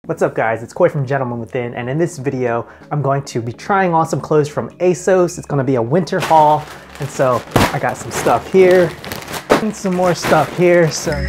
What's up guys, it's Koi from Gentleman Within, and in this video I'm going to be trying on some clothes from ASOS. It's going to be a winter haul, and so I got some stuff here and some more stuff here. So I'm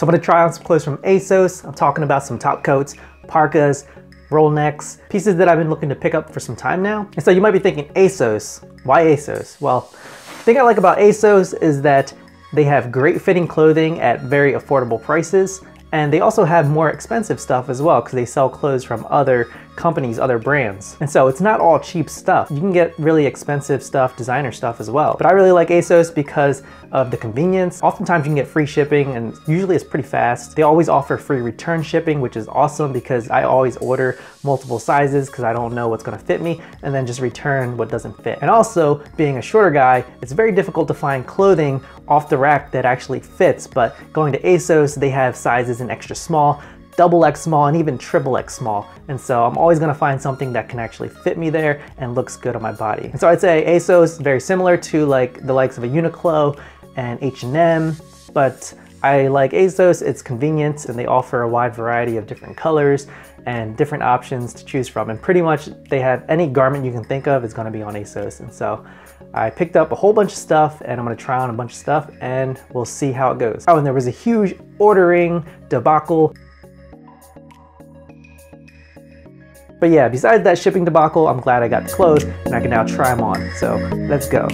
going to try on some clothes from ASOS. I'm talking about some top coats, parkas, roll necks, pieces that I've been looking to pick up for some time now. And so you might be thinking, ASOS, why ASOS? Well, the thing I like about ASOS is that they have great fitting clothing at very affordable prices. And they also have more expensive stuff as well because they sell clothes from other companies, other brands. And so it's not all cheap stuff. You can get really expensive stuff, designer stuff as well. But I really like ASOS because of the convenience. Oftentimes you can get free shipping and usually it's pretty fast. They always offer free return shipping, which is awesome because I always order multiple sizes because I don't know what's gonna fit me and then just return what doesn't fit. And also, being a shorter guy, it's very difficult to find clothing off the rack that actually fits, but going to ASOS, they have sizes in extra small, double X small, and even triple X small. And so I'm always gonna find something that can actually fit me there and looks good on my body. And so I'd say ASOS, very similar to like the likes of a Uniqlo and H&M, but I like ASOS, it's convenient, and they offer a wide variety of different colors and different options to choose from. And pretty much they have any garment you can think of is gonna be on ASOS. And so I picked up a whole bunch of stuff and I'm gonna try on a bunch of stuff and we'll see how it goes. Oh, and there was a huge ordering debacle. But yeah, besides that shipping debacle, I'm glad I got the clothes and I can now try them on. So let's go.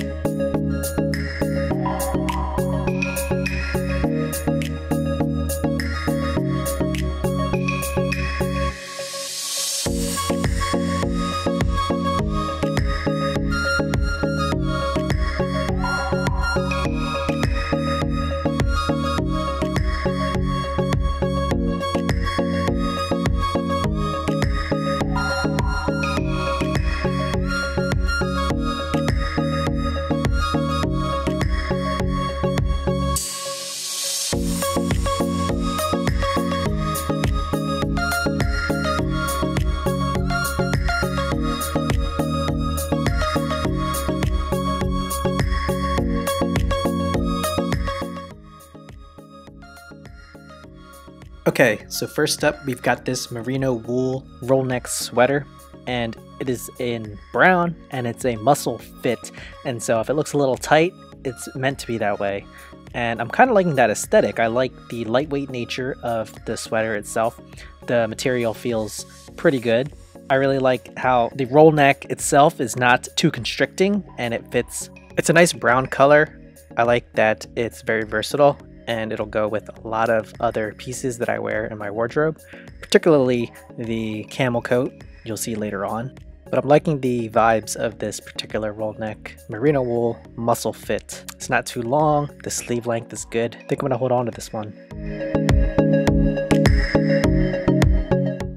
Okay, so first up we've got this merino wool roll neck sweater, and it is in brown and it's a muscle fit, and so if it looks a little tight, it's meant to be that way. And I'm kind of liking that aesthetic. I like the lightweight nature of the sweater itself. The material feels pretty good. I really like how the roll neck itself is not too constricting and it fits. It's a nice brown color. I like that it's very versatile, and it'll go with a lot of other pieces that I wear in my wardrobe, particularly the camel coat you'll see later on. But I'm liking the vibes of this particular roll neck merino wool muscle fit. It's not too long, the sleeve length is good. I think I'm gonna hold on to this one.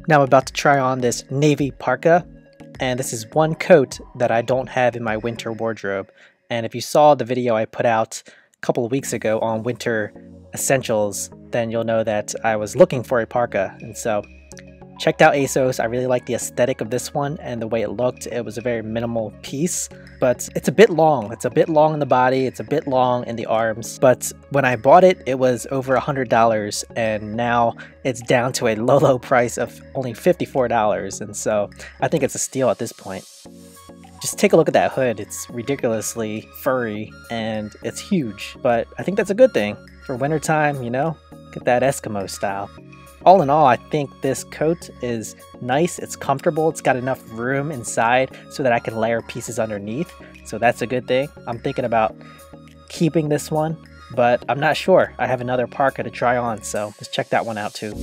Now I'm about to try on this navy parka, and this is one coat that I don't have in my winter wardrobe. And if you saw the video I put out couple of weeks ago on winter essentials, then you'll know that I was looking for a parka. And so checked out ASOS. I really like the aesthetic of this one and the way it looked. It was a very minimal piece, but it's a bit long. It's a bit long in the body, it's a bit long in the arms, but when I bought it, it was over $100, and now it's down to a low price of only $54. And so I think it's a steal at this point. Just take a look at that hood. It's ridiculously furry and it's huge, but I think that's a good thing for wintertime, you know, get that Eskimo style. All in all, I think this coat is nice, it's comfortable, it's got enough room inside so that I can layer pieces underneath, so that's a good thing. I'm thinking about keeping this one, but I'm not sure. I have another parka to try on, so let's check that one out too.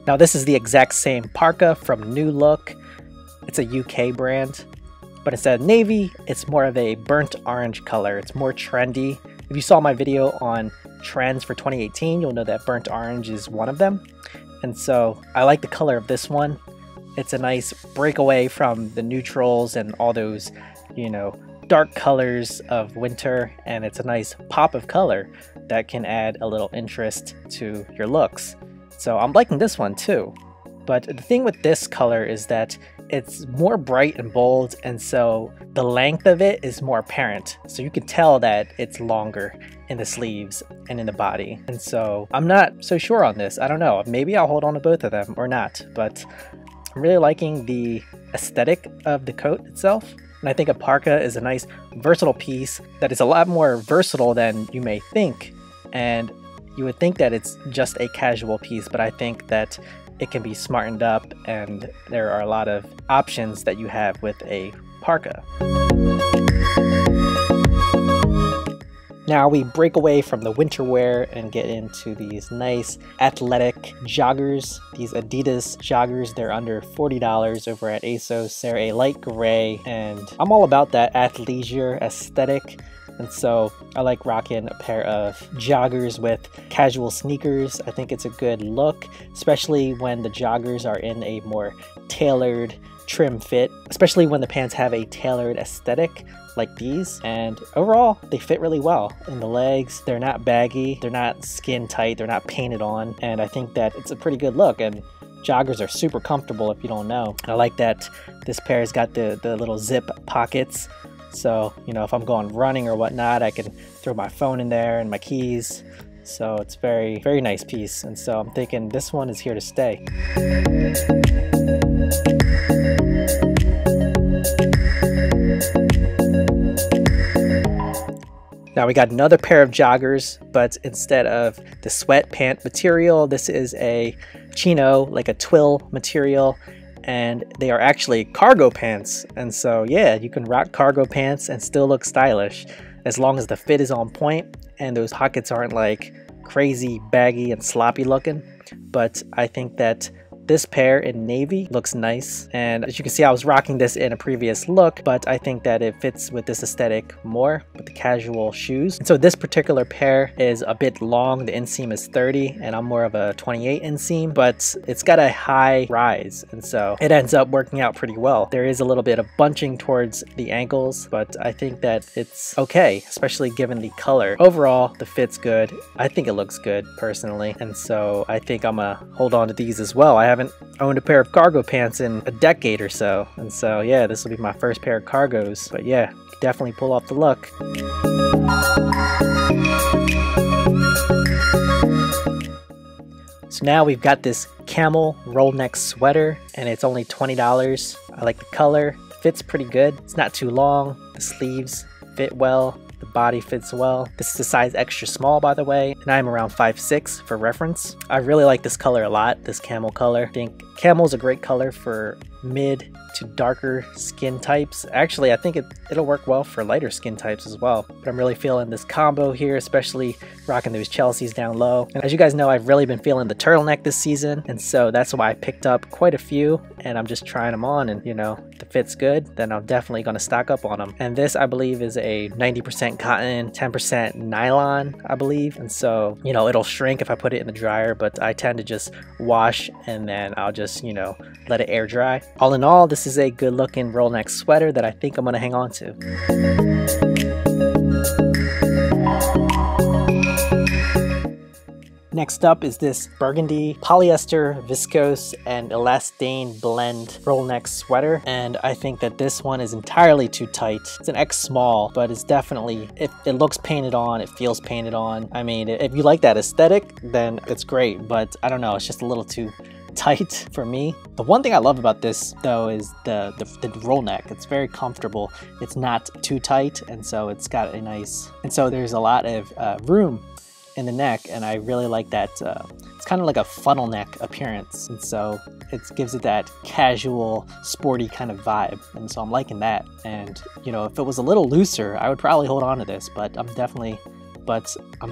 Now this is the exact same parka from New Look. It's a UK brand, but instead of navy, it's more of a burnt orange color. It's more trendy. If you saw my video on trends for 2018, you'll know that burnt orange is one of them. And so I like the color of this one. It's a nice breakaway from the neutrals and all those, you know, dark colors of winter, and it's a nice pop of color that can add a little interest to your looks. So I'm liking this one too. But the thing with this color is that it's more bright and bold, and so the length of it is more apparent. So you can tell that it's longer in the sleeves and in the body. And so I'm not so sure on this. I don't know. Maybe I'll hold on to both of them or not, but I'm really liking the aesthetic of the coat itself. And I think a parka is a nice versatile piece that is a lot more versatile than you may think. And you would think that it's just a casual piece, but I think that it can be smartened up and there are a lot of options that you have with a parka. Now we break away from the winter wear and get into these nice athletic joggers. These Adidas joggers, they're under $40 over at ASOS. They're a light gray, and I'm all about that athleisure aesthetic. And so I like rocking a pair of joggers with casual sneakers. I think it's a good look, especially when the joggers are in a more tailored trim fit, especially when the pants have a tailored aesthetic like these. And overall, they fit really well in the legs. They're not baggy, they're not skin tight, they're not painted on. And I think that it's a pretty good look. And joggers are super comfortable if you don't know. I like that this pair has got the little zip pockets. So, you know, if I'm going running or whatnot, I can throw my phone in there and my keys. So it's very, very nice piece. And so I'm thinking this one is here to stay. Now we got another pair of joggers, but instead of the sweat pant material, this is a chino, like a twill material, and they are actually cargo pants. And so yeah, you can rock cargo pants and still look stylish as long as the fit is on point and those pockets aren't like crazy baggy and sloppy looking. But I think that this pair in navy looks nice, and as you can see, I was rocking this in a previous look, but I think that it fits with this aesthetic more with the casual shoes. And so this particular pair is a bit long. The inseam is 30 and I'm more of a 28 inseam, but it's got a high rise, and so it ends up working out pretty well. There is a little bit of bunching towards the ankles, but I think that it's okay, especially given the color. Overall, the fit's good. I think it looks good personally, and so I think I'm gonna hold on to these as well. I haven't owned a pair of cargo pants in a decade or so, and so yeah, this will be my first pair of cargos. But yeah, definitely pull off the look. So now we've got this camel roll neck sweater, and it's only $20. I like the color, fits pretty good. It's not too long, the sleeves fit well, the body fits well. This is a size extra small, by the way, and I'm around 5'6" for reference. I really like this color a lot, this camel color. I think camel is a great color for mid to darker skin types. Actually, I think it'll work well for lighter skin types as well. But I'm really feeling this combo here, especially rocking those Chelseas down low. And as you guys know, I've really been feeling the turtleneck this season, and so that's why I picked up quite a few, and I'm just trying them on, and you know, if the fit's good, then I'm definitely gonna stock up on them. And this, I believe, is a 90% cotton, 10% nylon, I believe. And so, you know, it'll shrink if I put it in the dryer, but I tend to just wash and then I'll just, you know, let it air dry. All in all, this is a good looking roll neck sweater that I think I'm gonna hang on to. Next up is this burgundy polyester, viscose, and elastane blend roll neck sweater, and I think that this one is entirely too tight. It's an X small, but it's definitely, it looks painted on, it feels painted on. I mean, if you like that aesthetic, then it's great, but I don't know, it's just a little too tight for me. The one thing I love about this though is the roll neck. It's very comfortable. It's not too tight, and so it's got a nice, and so there's a lot of room in the neck, and I really like that. It's kind of like a funnel neck appearance, and so it gives it that casual, sporty kind of vibe, and so I'm liking that. And you know, if it was a little looser, I would probably hold on to this, but I'm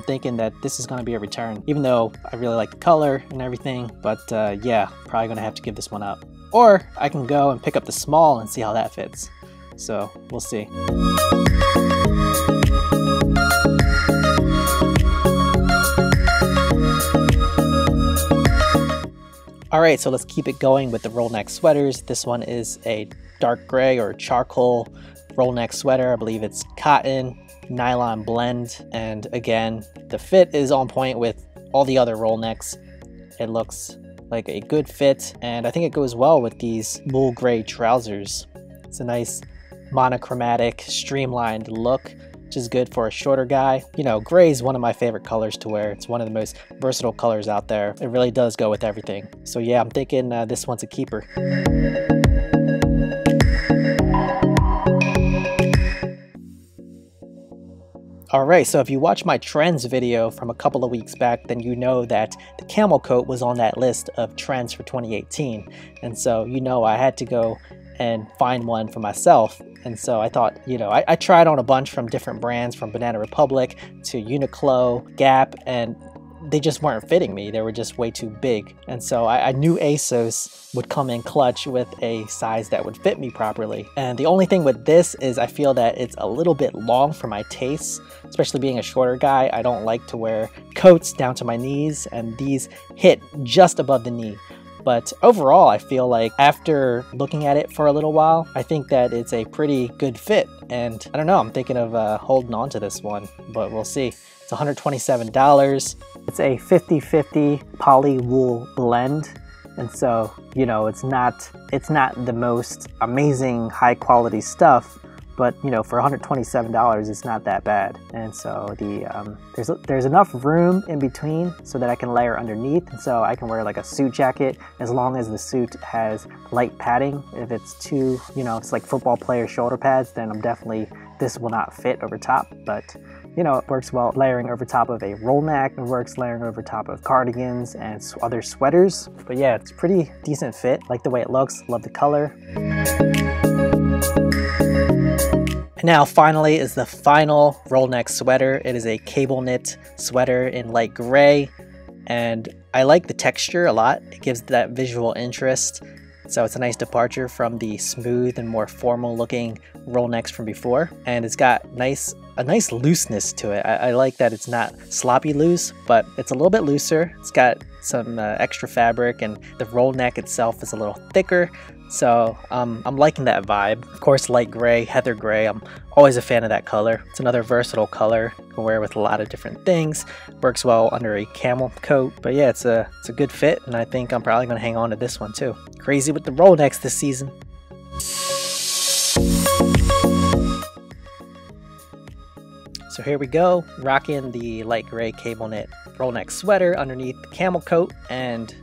thinking that this is going to be a return, even though I really like the color and everything. But yeah, probably going to have to give this one up, or I can go and pick up the small and see how that fits. So we'll see. Alright, so let's keep it going with the roll neck sweaters. This one is a dark gray or charcoal roll neck sweater. I believe it's cotton, nylon blend, and again, the fit is on point with all the other roll necks. It looks like a good fit, and I think it goes well with these wool gray trousers. It's a nice monochromatic, streamlined look, which is good for a shorter guy. You know, gray is one of my favorite colors to wear. It's one of the most versatile colors out there. It really does go with everything. So yeah, I'm thinking this one's a keeper. Alright, so if you watched my trends video from a couple of weeks back, then you know that the camel coat was on that list of trends for 2018. And so, you know, I had to go and find one for myself. And so I thought, you know, I tried on a bunch from different brands, from Banana Republic to Uniqlo, Gap, and they just weren't fitting me. They were just way too big. And so I knew ASOS would come in clutch with a size that would fit me properly. And the only thing with this is I feel that it's a little bit long for my tastes, especially being a shorter guy. I don't like to wear coats down to my knees, and these hit just above the knee. But overall, I feel like after looking at it for a little while, I think that it's a pretty good fit. And I don't know, I'm thinking of holding on to this one, but we'll see. It's $127. It's a 50-50 poly wool blend. And so, you know, it's not the most amazing high quality stuff, but you know, for $127, it's not that bad. And so there's enough room in between so that I can layer underneath, and so I can wear like a suit jacket as long as the suit has light padding. If it's too, you know, it's like football player shoulder pads, then this will not fit over top. But you know, it works well layering over top of a roll neck. It works layering over top of cardigans and other sweaters. But yeah, it's pretty decent fit. Like the way it looks, love the color. And now finally is the final roll neck sweater. It is a cable knit sweater in light gray, and I like the texture a lot. It gives that visual interest. So it's a nice departure from the smooth and more formal looking roll necks from before. And it's got a nice looseness to it. I like that it's not sloppy loose, but it's a little bit looser. It's got some extra fabric, and the roll neck itself is a little thicker. So I'm liking that vibe. Of course, light gray, heather gray, I'm always a fan of that color. It's another versatile color. You can wear with a lot of different things. Works well under a camel coat. But yeah, it's a good fit, and I think I'm probably going to hang on to this one too. Crazy with the roll necks this season. So here we go, rocking the light gray cable knit roll neck sweater underneath the camel coat, and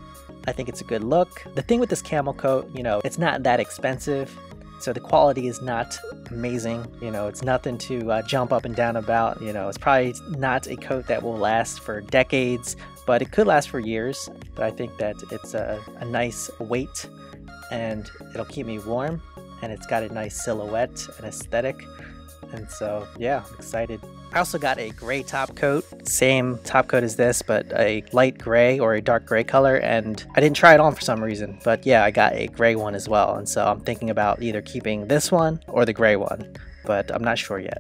I think it's a good look. The thing with this camel coat, you know, it's not that expensive, so the quality is not amazing. You know, it's nothing to jump up and down about. You know, it's probably not a coat that will last for decades, but it could last for years. But I think that it's a nice weight, and it'll keep me warm, and it's got a nice silhouette and aesthetic. And so, yeah, I'm excited. I also got a gray top coat, same top coat as this, but a light gray or a dark gray color, and I didn't try it on for some reason, but yeah, I got a gray one as well, and so I'm thinking about either keeping this one or the gray one, but I'm not sure yet.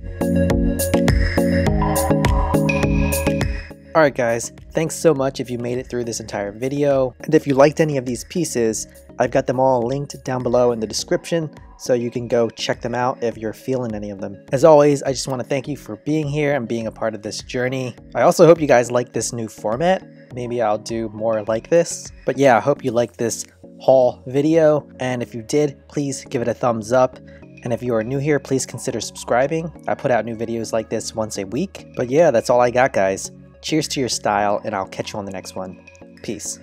Alright guys, thanks so much if you made it through this entire video, and if you liked any of these pieces, I've got them all linked down below in the description, so you can go check them out if you're feeling any of them. As always, I just want to thank you for being here and being a part of this journey. I also hope you guys like this new format. Maybe I'll do more like this. But yeah, I hope you liked this haul video, and if you did, please give it a thumbs up. And if you are new here, please consider subscribing. I put out new videos like this once a week. But yeah, that's all I got, guys. Cheers to your style, and I'll catch you on the next one. Peace.